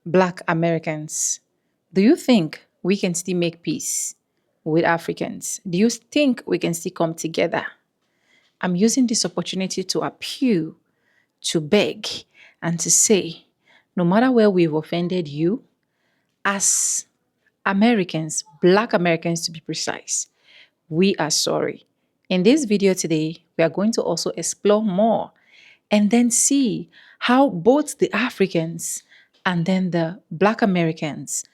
Black Americans, do you think we can still make peace with Africans? Do you think we can still come together? I'm using this opportunity to appeal, to beg, and to say no matter where we've offended you, as Americans, Black Americans to be precise, we are sorry. In this video today, we are going to also explore more and then see how both the Africans and then the Black Americans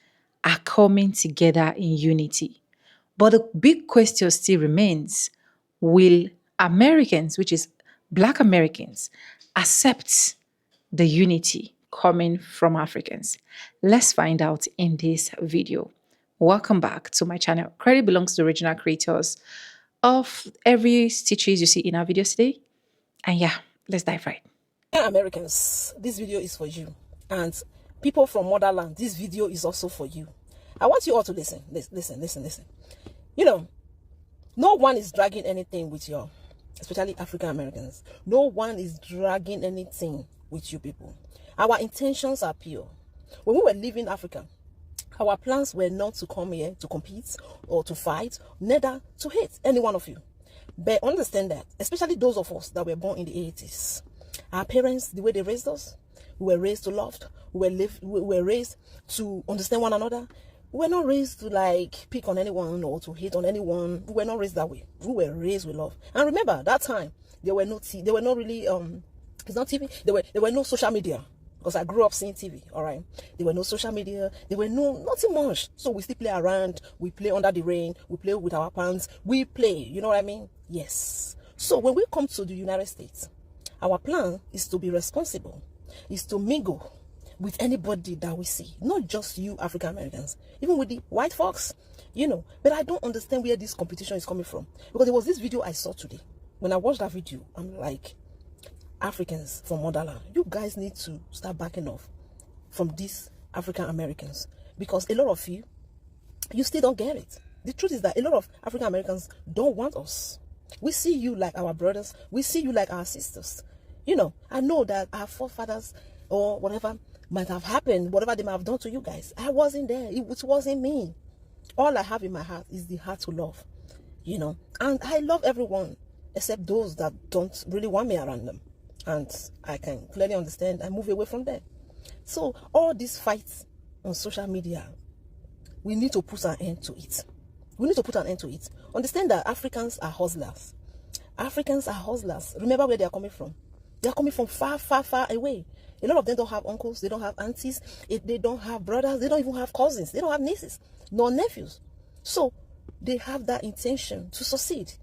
are coming together in unity. But the big question still remains, will Americans, which is Black Americans, accept the unity coming from Africans? Let's find out in this video. Welcome back to my channel. Credit belongs to the original creators of every stitches you see in our videos today. And yeah, let's dive right. Americans, this video is for you. And people from motherland, this video is also for you. I want you all to listen. Listen. You know, no one is dragging anything with you, especially African Americans. No one is dragging anything with you people. Our intentions are pure. When we were leaving Africa, our plans were not to come here to compete or to fight, neither to hate any one of you. But understand that, especially those of us that were born in the 80s, our parents, the way they raised us, we were raised to love, we were raised to understand one another. We were not raised to like pick on anyone or to hate on anyone. We were not raised that way. We were raised with love. And remember, that time there were no really it's not TV. There were no social media. Because I grew up seeing TV, all right? There were no social media. There were nothing much. So we still play around. We play under the rain. We play with our pants. We play, you know what I mean? Yes. So when we come to the United States, our plan is to be responsible, is to mingle with anybody that we see. Not just you African Americans, even with the white folks, you know. But I don't understand where this competition is coming from. Because there was this video I saw today. When I watched that video, I'm like, Africans from motherland, you guys need to start backing off from these African Americans, because a lot of you still don't get it. The truth is that a lot of African Americans don't want us. We see you like our brothers. We see you like our sisters. You know, I know that our forefathers or whatever might have happened, whatever they might have done to you guys, I wasn't there. It wasn't me. All I have in my heart is the heart to love, you know, and I love everyone except those that don't really want me around them. And I can clearly understand and move away from there. So all these fights on social media, we need to put an end to it. We need to put an end to it. Understand that Africans are hustlers. Africans are hustlers. Remember where they are coming from. They are coming from far, far, far away. A lot of them don't have uncles. They don't have aunties. They don't have brothers. They don't even have cousins. They don't have nieces, nor nephews. So they have that intention to succeed.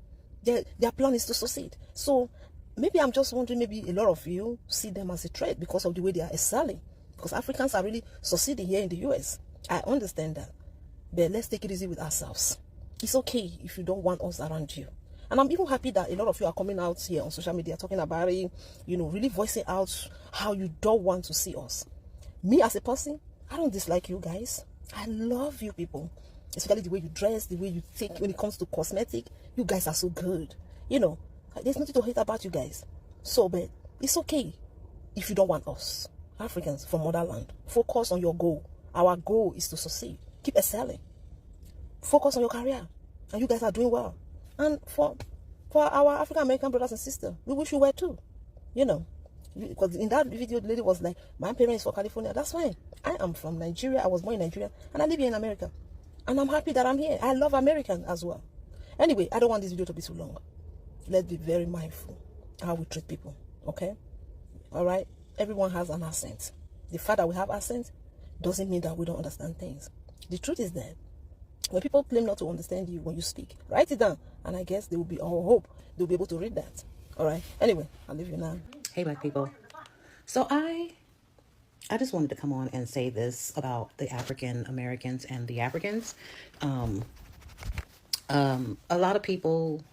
Their plan is to succeed. So maybe I'm just wondering, maybe a lot of you see them as a threat because of the way they are excelling. Because Africans are really succeeding here in the US. I understand that. But let's take it easy with ourselves. It's okay if you don't want us around you. And I'm even happy that a lot of you are coming out here on social media talking about it, you know, really voicing out how you don't want to see us. Me as a person, I don't dislike you guys. I love you people. Especially the way you dress, the way you think when it comes to cosmetic. You guys are so good. You know, there's nothing to hate about you guys. So, but it's okay if you don't want us. Africans from motherland, focus on your goal. Our goal is to succeed. Keep excelling. Focus on your career. And you guys are doing well. And for our African American brothers and sisters, we wish you were too. You know, because in that video, the lady was like, my parents for California. That's fine. I am from Nigeria. I was born in Nigeria. And I live here in America. And I'm happy that I'm here. I love American as well. Anyway, I don't want this video to be too long. Let's be very mindful how we treat people, okay? All right? Everyone has an accent. The fact that we have accent doesn't mean that we don't understand things. The truth is that when people claim not to understand you when you speak, write it down, and I guess they will be, our hope, they'll be able to read that. All right? Anyway, I'll leave you now. Hey, Black people. So I just wanted to come on and say this about the African Americans and the Africans. A lot of people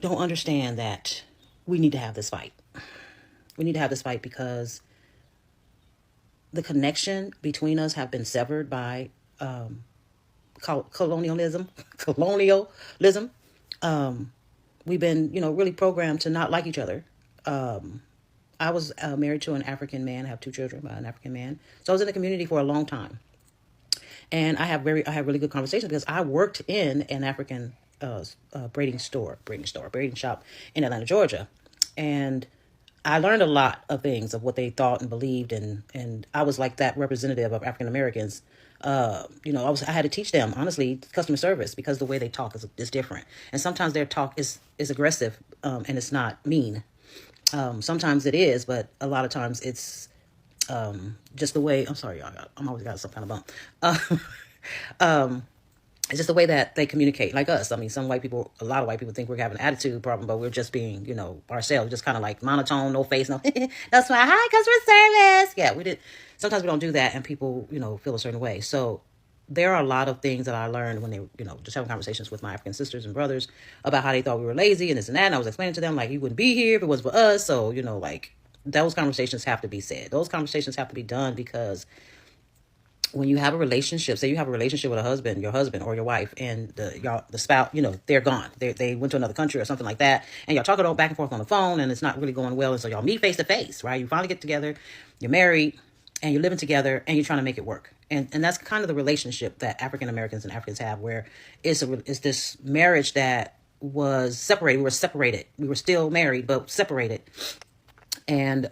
don't understand that we need to have this fight. We need to have this fight because the connection between us have been severed by colonialism. We've been, you know, really programmed to not like each other. I was married to an African man. I have 2 children by an African man. So I was in the community for a long time. And I have really good conversations because I worked in an African braiding shop in Atlanta, Georgia. And I learned a lot of things of what they thought and believed, and I was like that representative of African Americans. I had to teach them honestly customer service because the way they talk is different, and sometimes their talk is aggressive, and it's not mean. Sometimes it is, but a lot of times it's just the way. I'm sorry, y'all. I'm always got some kind of bump. It's just the way that they communicate, like us. I mean, a lot of white people think we're having an attitude problem, but we're just being, ourselves, just kind of like monotone, no face, no, that's why, hi, customer service. Yeah, we did. Sometimes we don't do that and people, feel a certain way. So there are a lot of things that I learned when they, just having conversations with my African sisters and brothers about how they thought we were lazy and this and that. And I was explaining to them, like, you wouldn't be here if it was for us. So, like, those conversations have to be said. Those conversations have to be done because when you have a relationship, say you have a relationship with your husband or your wife, and the spouse, they're gone. They went to another country or something like that, and y'all talking back and forth on the phone, and it's not really going well, and so y'all meet face to face, right? You finally get together, you're married, and you're living together, and you're trying to make it work. And that's kind of the relationship that African Americans and Africans have, where it's this marriage that was separated. We were separated. We were still married, but separated. And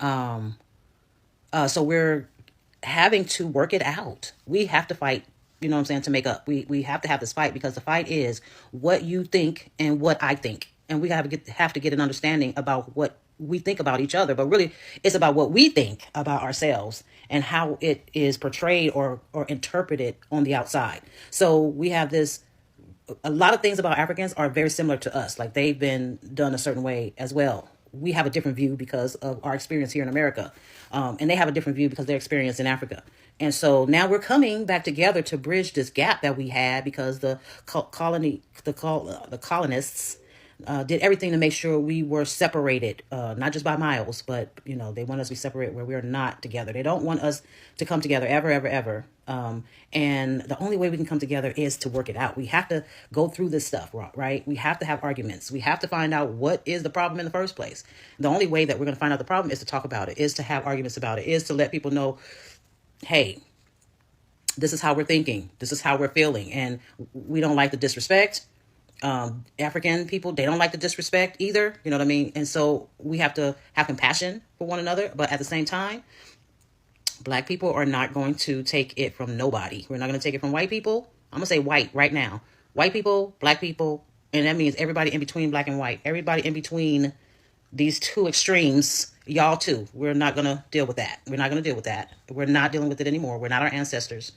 so we're having to work it out. We have to fight, to make up. We have to have this fight because the fight is what you think and what I think. And we have to get an understanding about what we think about each other, but really it's about what we think about ourselves and how it is portrayed or interpreted on the outside. So we have a lot of things about Africans are very similar to us. Like they've been done a certain way as well. We have a different view because of our experience here in America. And they have a different view because of their experience in Africa. And so now we're coming back together to bridge this gap that we had because the colonists did everything to make sure we were separated, not just by miles, but, they want us to be separate where we're not together. They don't want us to come together ever, ever, ever. And the only way we can come together is to work it out. We have to go through this stuff, right? We have to have arguments. We have to find out what is the problem in the first place. The only way that we're going to find out the problem is to talk about it, is to have arguments about it, is to let people know, hey, this is how we're thinking. This is how we're feeling. And we don't like the disrespect. African people, they don't like the disrespect either. You know what I mean? And so we have to have compassion for one another. But at the same time, Black people are not going to take it from nobody. We're not going to take it from white people. I'm going to say white right now. White people, Black people, and that means everybody in between Black and white. Everybody in between these two extremes, y'all too. We're not going to deal with that. We're not going to deal with that. We're not dealing with it anymore. We're not our ancestors.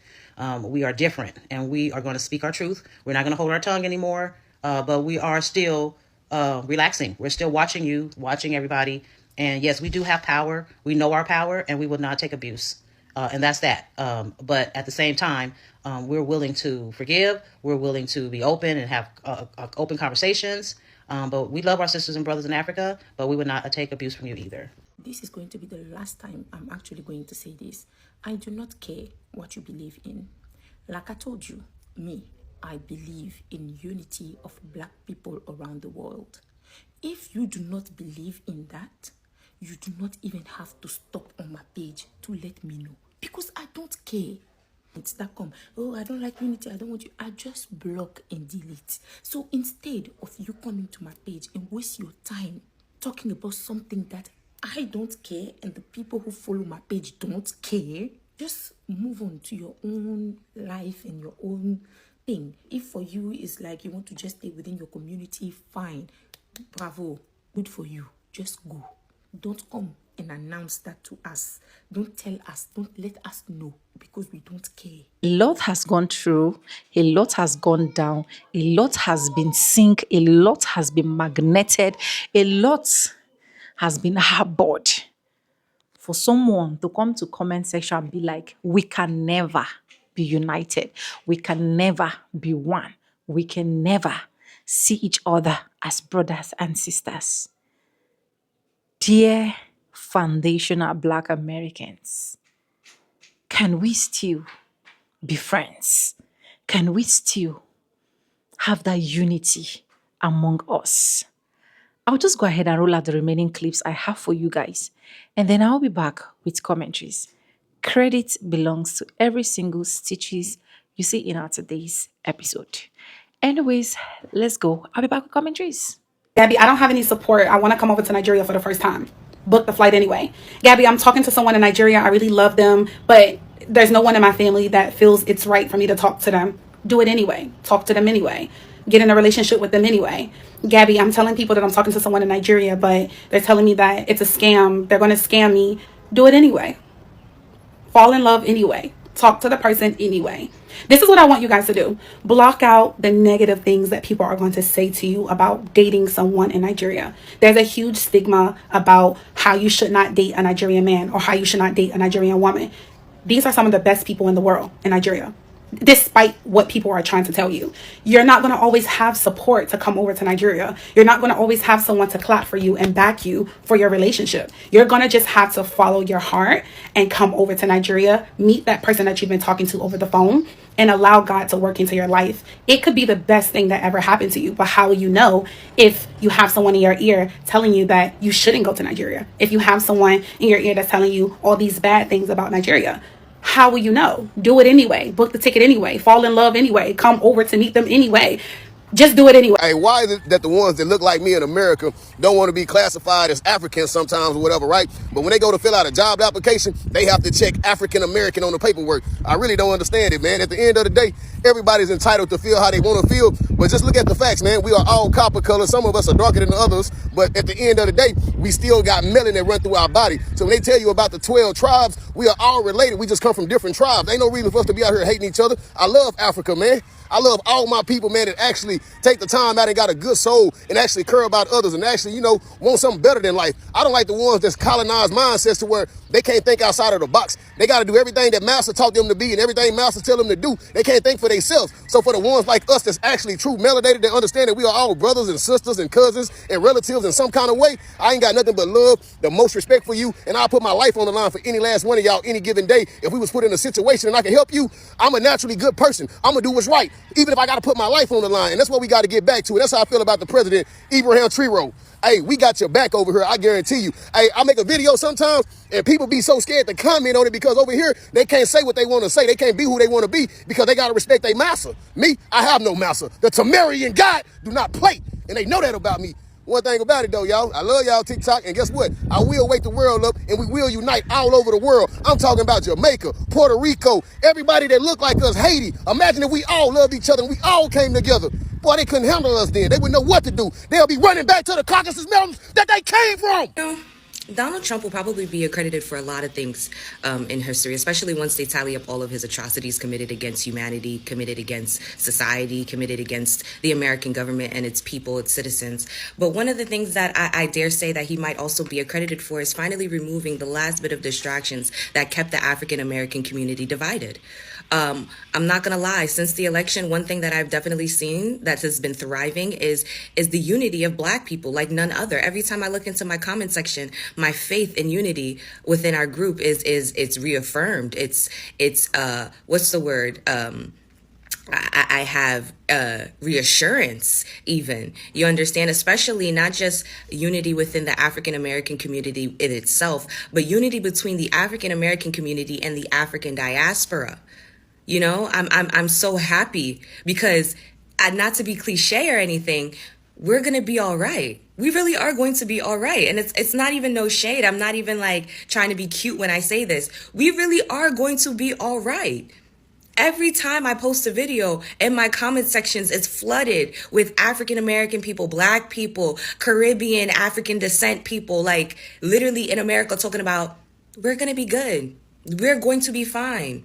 We are different, and we are going to speak our truth. We're not going to hold our tongue anymore, but we are still relaxing. We're still watching you, watching everybody. And yes, we do have power. We know our power, and we will not take abuse. And that's that. But at the same time, we're willing to forgive. We're willing to be open and have open conversations. But we love our sisters and brothers in Africa, but we would not take abuse from you either. This is going to be the last time I'm actually going to say this. I do not care what you believe in. Like I told you, I believe in unity of Black people around the world. If you do not believe in that, you do not even have to stop on my page to let me know, because I don't care. It's that come, oh, I don't like unity, I don't want you. I just block and delete. So instead of you coming to my page and waste your time talking about something that I don't care and the people who follow my page don't care, just move on to your own life and your own thing. If for you it's like you want to just stay within your community, fine, bravo, good for you. Just go. Don't come and announce that to us. Don't tell us. Don't let us know, because we don't care. A lot has gone through, a lot has gone down, a lot has been synced, a lot has been magneted, a lot has been harbored. For someone to come to comment section and be like, we can never be united, we can never be one, we can never see each other as brothers and sisters. Dear foundational Black Americans, can we still be friends? Can we still have that unity among us? I'll just go ahead and roll out the remaining clips I have for you guys, and then I'll be back with commentaries. Credit belongs to every single stitches you see in our today's episode. Anyways, let's go. I'll be back with commentaries. Gabby, I don't have any support. I want to come over to Nigeria for the first time. Book the flight anyway. Gabby, I'm talking to someone in Nigeria. I really love them, but there's no one in my family that feels it's right for me to talk to them. Do it anyway. Talk to them anyway. Get in a relationship with them anyway. Gabby, I'm telling people that I'm talking to someone in Nigeria, but they're telling me that it's a scam. They're going to scam me. Do it anyway. Fall in love anyway. Talk to the person anyway. This is what I want you guys to do. Block out the negative things that people are going to say to you about dating someone in Nigeria. There's a huge stigma about how you should not date a Nigerian man or how you should not date a Nigerian woman. These are some of the best people in the world in Nigeria. Despite what people are trying to tell you, you're not going to always have support to come over to Nigeria. You're not going to always have someone to clap for you and back you for your relationship. You're going to just have to follow your heart and come over to Nigeria, meet that person that you've been talking to over the phone, and allow God to work into your life. It could be the best thing that ever happened to you, but how will you know if you have someone in your ear telling you that you shouldn't go to Nigeria? If you have someone in your ear that's telling you all these bad things about Nigeria? How will you know? Do it anyway. Book the ticket anyway. Fall in love anyway. Come over to meet them anyway. Just do it anyway. Hey, why is it that the ones that look like me in America don't want to be classified as Africans sometimes or whatever, right? But when they go to fill out a job application, they have to check African American on the paperwork. I really don't understand it, man. At the end of the day, everybody's entitled to feel how they want to feel. But just look at the facts, man. We are all copper color. Some of us are darker than the others. But at the end of the day, we still got melanin that run through our body. So when they tell you about the 12 tribes, we are all related. We just come from different tribes. Ain't no reason for us to be out here hating each other. I love Africa, man. I love all my people, man, that actually take the time out and got a good soul and actually care about others and actually, want something better than life. I don't like the ones that's colonized mindsets to where they can't think outside of the box. They got to do everything that master taught them to be and everything master tell them to do. They can't think for themselves. So for the ones like us that's actually true melanated, that understand that we are all brothers and sisters and cousins and relatives in some kind of way, I ain't got nothing but love, the most respect for you, and I'll put my life on the line for any last one of y'all any given day. If we was put in a situation and I can help you, I'm a naturally good person. I'm going to do what's right, even if I got to put my life on the line. And that's what we got to get back to. That's how I feel about the president, Ibrahim Triro. Hey, we got your back over here, I guarantee you. Hey, I make a video sometimes, and people be so scared to comment on it because over here, they can't say what they want to say. They can't be who they want to be because they got to respect their master. Me, I have no master. The Tamarian God do not play, and they know that about me. One thing about it, though, y'all, I love y'all TikTok, and guess what? I will wake the world up, and we will unite all over the world. I'm talking about Jamaica, Puerto Rico, everybody that look like us, Haiti. Imagine if we all loved each other and we all came together. Boy, they couldn't handle us then. They wouldn't know what to do. They'll be running back to the Caucasus Mountains that they came from. Donald Trump will probably be accredited for a lot of things in history, especially once they tally up all of his atrocities committed against humanity, committed against society, committed against the American government and its people, its citizens. But one of the things that I dare say that he might also be accredited for is finally removing the last bit of distractions that kept the African American community divided. I'm not going to lie. Since the election, one thing that I've definitely seen that has been thriving is the unity of Black people like none other. Every time I look into my comment section, my faith in unity within our group is it's reaffirmed. It's what's the word? I have reassurance even. You understand? Especially not just unity within the African American community in itself, but unity between the African American community and the African diaspora. I'm so happy because, not to be cliche or anything, we're going to be all right. We really are going to be all right. And it's not even no shade. I'm not even like trying to be cute when I say this. We really are going to be all right. Every time I post a video in my comment sections, it's flooded with African American people, Black people, Caribbean, African descent people, like literally in America talking about, we're going to be good. We're going to be fine.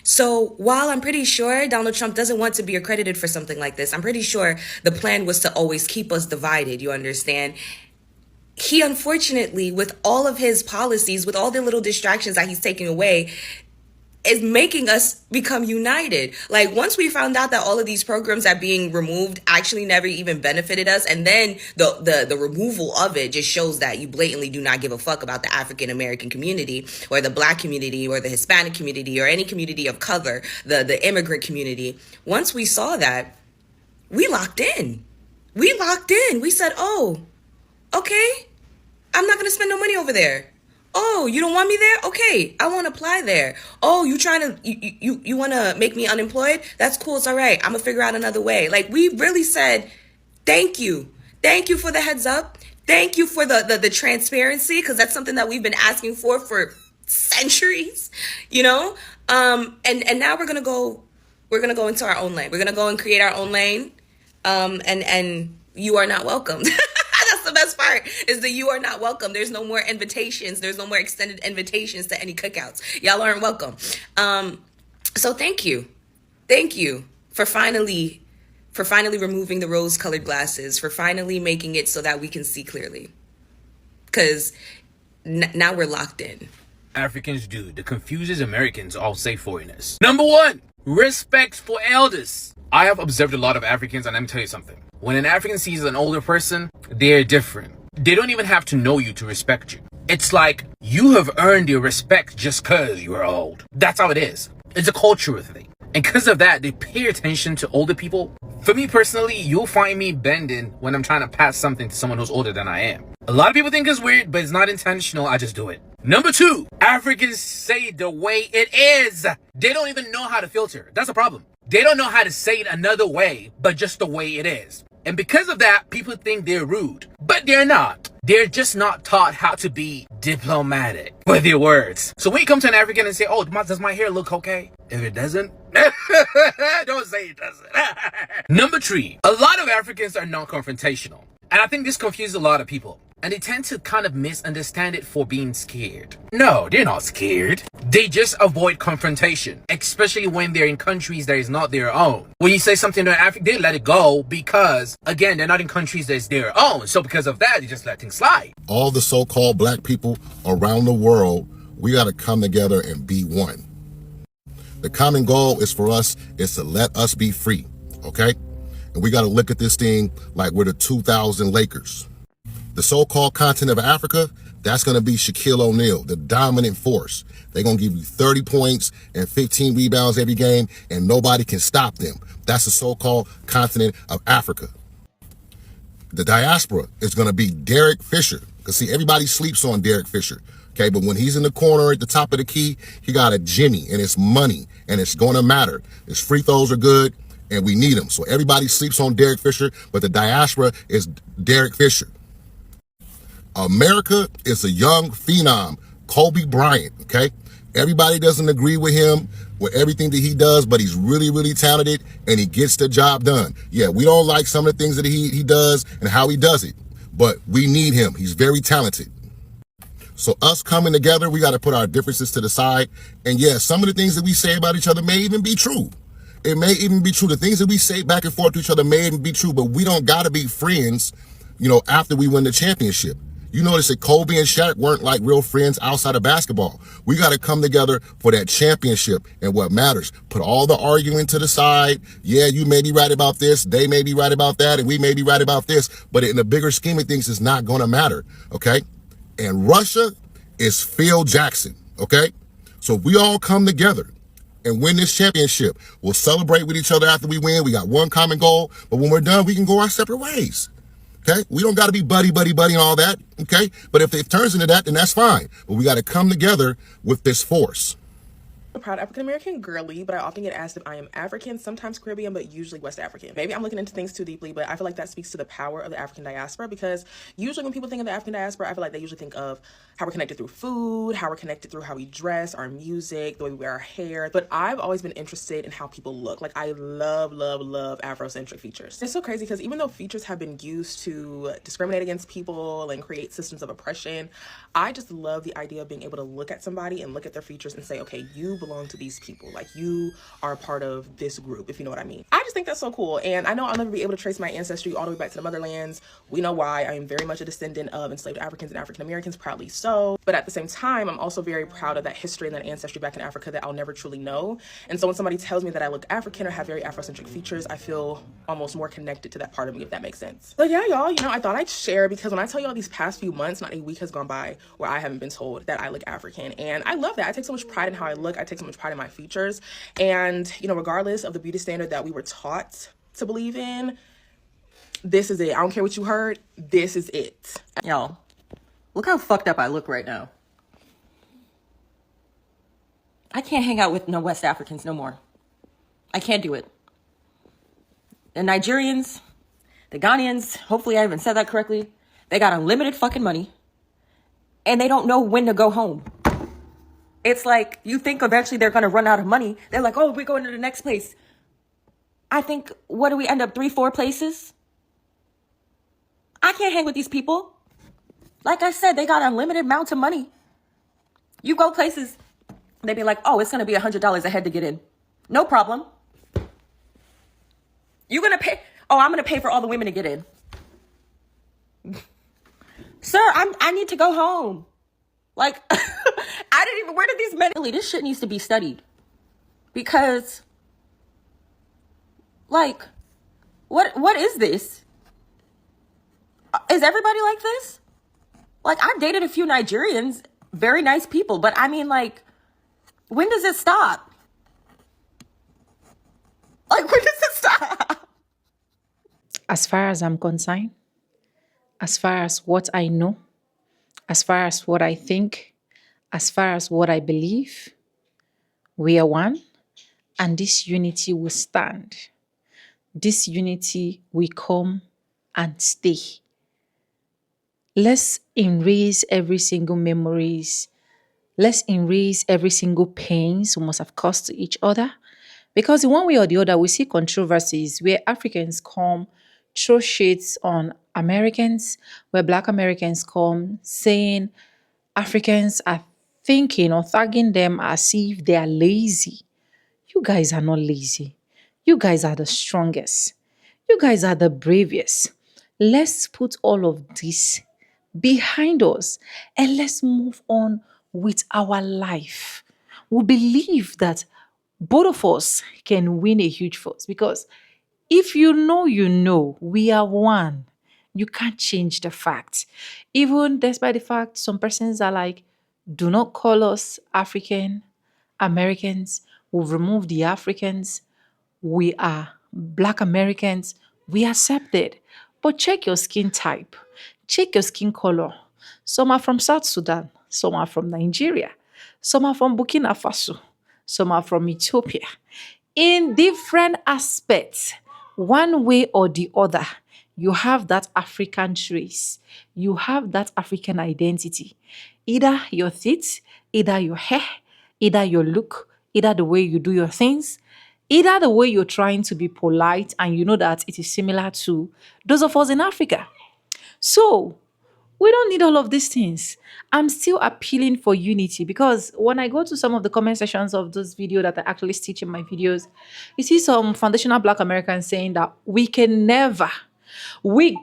So while I'm pretty sure Donald Trump doesn't want to be accredited for something like this, I'm pretty sure the plan was to always keep us divided, you understand? He unfortunately, with all of his policies, with all the little distractions that he's taking away, is making us become united. Like once we found out that all of these programs that being removed actually never even benefited us, and then the removal of it just shows that you blatantly do not give a fuck about the African American community or the Black community or the Hispanic community or any community of color, the immigrant community. Once we saw that, we locked in. We said, oh, Okay, I'm not gonna spend no money over there. Oh, you don't want me there? Okay, I won't apply there. Oh, you trying to you want to make me unemployed? That's cool. It's all right. I'm gonna figure out another way. Like, we really said, thank you for the heads up. Thank you for the transparency, because that's something that we've been asking for centuries. And now we're gonna go into our own lane. We're gonna go and create our own lane. And you are not welcome. That's the best part, is that you are not welcome. There's no more invitations. There's no more extended invitations to any cookouts. Y'all aren't welcome. So thank you for finally removing the rose-colored glasses, for finally making it so that we can see clearly. Because now we're locked in. Africans do that confuses Americans, all say foreigners. Number 1, respect for elders. I have observed a lot of Africans, and let me tell you something. When an African sees an older person, they're different. They don't even have to know you to respect you. It's like you have earned your respect just because you are old. That's how it is. It's a cultural thing. And because of that, they pay attention to older people. For me personally, you'll find me bending when I'm trying to pass something to someone who's older than I am. A lot of people think it's weird, but it's not intentional. I just do it. Number 2, Africans say the way it is. They don't even know how to filter. That's a problem. They don't know how to say it another way, but just the way it is. And because of that, people think they're rude, but they're not. They're just not taught how to be diplomatic with your words. So when you come to an African and say, oh, does my hair look okay? If it doesn't, don't say it doesn't. Number 3, a lot of Africans are non-confrontational. And I think this confuses a lot of people. And they tend to kind of misunderstand it for being scared. No, they're not scared. They just avoid confrontation, especially when they're in countries that is not their own. When you say something to an African, they let it go because, again, they're not in countries that's their own. So because of that, they just let things slide. All the so-called black people around the world, we got to come together and be one. The common goal is for us is to let us be free, okay? And we got to look at this thing like we're the 2000 Lakers. The so-called continent of Africa, that's going to be Shaquille O'Neal, the dominant force. They're going to give you 30 points and 15 rebounds every game, and nobody can stop them. That's the so-called continent of Africa. The diaspora is going to be Derek Fisher. Because, see, everybody sleeps on Derek Fisher. Okay, but when he's in the corner at the top of the key, he got a Jimmy, and it's money, and it's going to matter. His free throws are good, and we need them. So everybody sleeps on Derek Fisher, but the diaspora is Derek Fisher. America is a young phenom, Kobe Bryant, okay? Everybody doesn't agree with him, with everything that he does, but he's really, really talented, and he gets the job done. Yeah, we don't like some of the things that he does and how he does it, but we need him. He's very talented. So us coming together, we got to put our differences to the side. And yeah, some of the things that we say about each other may even be true. It may even be true. The things that we say back and forth to each other may even be true, but we don't got to be friends, after we win the championship. You notice that Kobe and Shaq weren't like real friends outside of basketball. We got to come together for that championship and what matters. Put all the arguing to the side. Yeah, you may be right about this. They may be right about that. And we may be right about this. But in the bigger scheme of things, it's not going to matter. Okay. And Russia is Phil Jackson. Okay. So if we all come together and win this championship, we'll celebrate with each other after we win. We got one common goal. But when we're done, we can go our separate ways. Okay, we don't got to be buddy and all that. Okay, but if it turns into that, then that's fine. But we got to come together with this force. A proud African-American girly, but I often get asked if I am African, sometimes Caribbean, but usually West African. Maybe I'm looking into things too deeply, but I feel like that speaks to the power of the African diaspora, because usually when people think of the African diaspora, I feel like they usually think of how we're connected through food, how we're connected through how we dress, our music, the way we wear our hair. But I've always been interested in how people look. Like, I love Afrocentric features. It's so crazy because even though features have been used to discriminate against people and create systems of oppression, I just love the idea of being able to look at somebody and look at their features and say, okay, you belong to these people. Like, you are a part of this group, if you know what I mean. I just think that's so cool. And I know I'll never be able to trace my ancestry all the way back to the motherlands. We know why. I am very much a descendant of enslaved Africans and African Americans, proudly so. But at the same time, I'm also very proud of that history and that ancestry back in Africa that I'll never truly know. And so when somebody tells me that I look African or have very Afrocentric features, I feel almost more connected to that part of me, if that makes sense. So yeah, y'all, I thought I'd share, because when I tell y'all these past few months, not a week has gone by where I haven't been told that I look African. And I love that. I take so much pride in how I look. I take so much pride in my features. And, regardless of the beauty standard that we were taught to believe in, This is it. I don't care what you heard. This is it. Y'all, look how fucked up I look right now. I can't hang out with no West Africans no more. I can't do it. The Nigerians, the Ghanaians, hopefully I even said that correctly, they got unlimited fucking money and they don't know when to go home. It's like you think eventually they're going to run out of money. They're like, oh, we're going to the next place. I think, what do we end up, 3-4 places? I can't hang with these people. Like I said, they got unlimited amounts of money. You go places, they be like, oh, it's going to be $100 a head to get in. No problem. You're going to pay. Oh, I'm going to pay for all the women to get in. Sir, I need to go home. Like, I didn't even, where did these men, really, this shit needs to be studied. Because, like, what is this? Is everybody like this? Like, I've dated a few Nigerians, very nice people, but I mean, like, when does it stop? Like, when does it stop? As far as I'm concerned, as far as what I know, as far as what I think, as far as what I believe, we are one, and this unity will stand. This unity will come and stay. Let's erase every single memories. Let's erase every single pains we must have caused to each other. Because in one way or the other, we see controversies where Africans come, throw shades on Americans, where Black Americans come saying Africans are thinking or tagging them as if they are lazy. You guys are not lazy. You guys are the strongest. You guys are the bravest. Let's put all of this behind us and let's move on with our life. We believe that both of us can win a huge force because if you know, we are one. You can't change the fact. Even despite the fact some persons are like, do not call us African Americans. We've removed the Africans. We are Black Americans. We accept it. But check your skin type. Check your skin color. Some are from South Sudan. Some are from Nigeria. Some are from Burkina Faso. Some are from Ethiopia. In different aspects, one way or the other, you have that African trace. You have that African identity. Either your teeth, either your hair, either your look, either the way you do your things, either the way you're trying to be polite and you know that it is similar to those of us in Africa. So, we don't need all of these things. I'm still appealing for unity because when I go to some of the comment sections of this video that I actually stitch in my videos, you see some foundational Black Americans saying that we can never be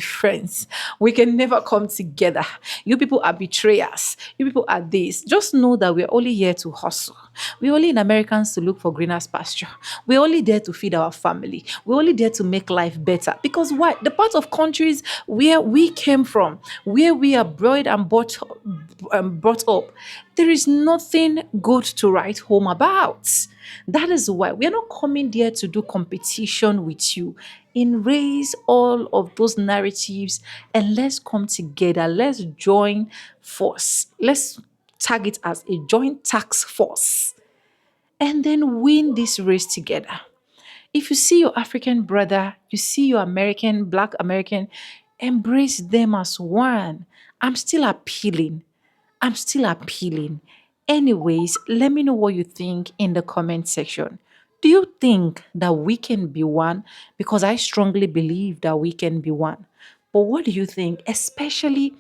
friends. We can never come together. You people are betrayers. You people are this. Just know that we're only here to hustle. We're only in Americans to look for greener pasture. We're only there to feed our family. We're only there to make life better. Because why? The part of countries where we came from, where we are brought and brought up, there is nothing good to write home about. That is why we are not coming there to do competition with you. Erase all of those narratives and let's come together. Let's join force. Let's tag it as a joint task force and then win this race together. If you see your African brother, you see your American, Black American, embrace them as one. I'm still appealing. Anyways, let me know what you think in the comment section. Do you think that we can be one? Because I strongly believe that we can be one. But what do you think, especially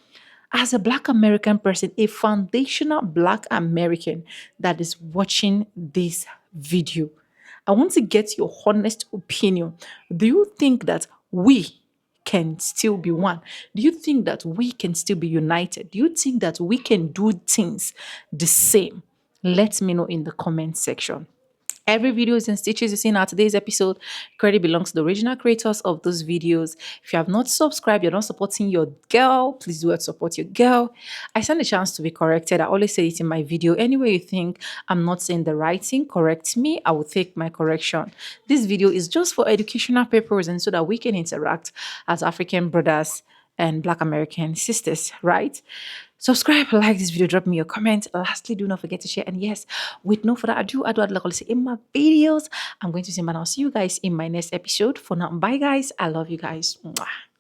as a Black American person, a foundational Black American that is watching this video? I want to get your honest opinion. Do you think that we can still be one? Do you think that we can still be united? Do you think that we can do things the same? Let me know in the comment section. Every videos and stitches you see in our today's episode, credit belongs to the original creators of those videos. If you have not subscribed, you're not supporting your girl, please do it, support your girl. I stand a chance to be corrected. I always say it in my video. Anyway, you think I'm not saying the right thing, correct me. I will take my correction. This video is just for educational purposes and so that we can interact as African brothers and Black American sisters, right? Subscribe, like this video, drop me your comment. Lastly, do not forget to share. And yes, with no further ado, I do like I say in my videos, I'm going to say, man, I'll see you guys in my next episode. For now, bye guys. I love you guys. Mwah.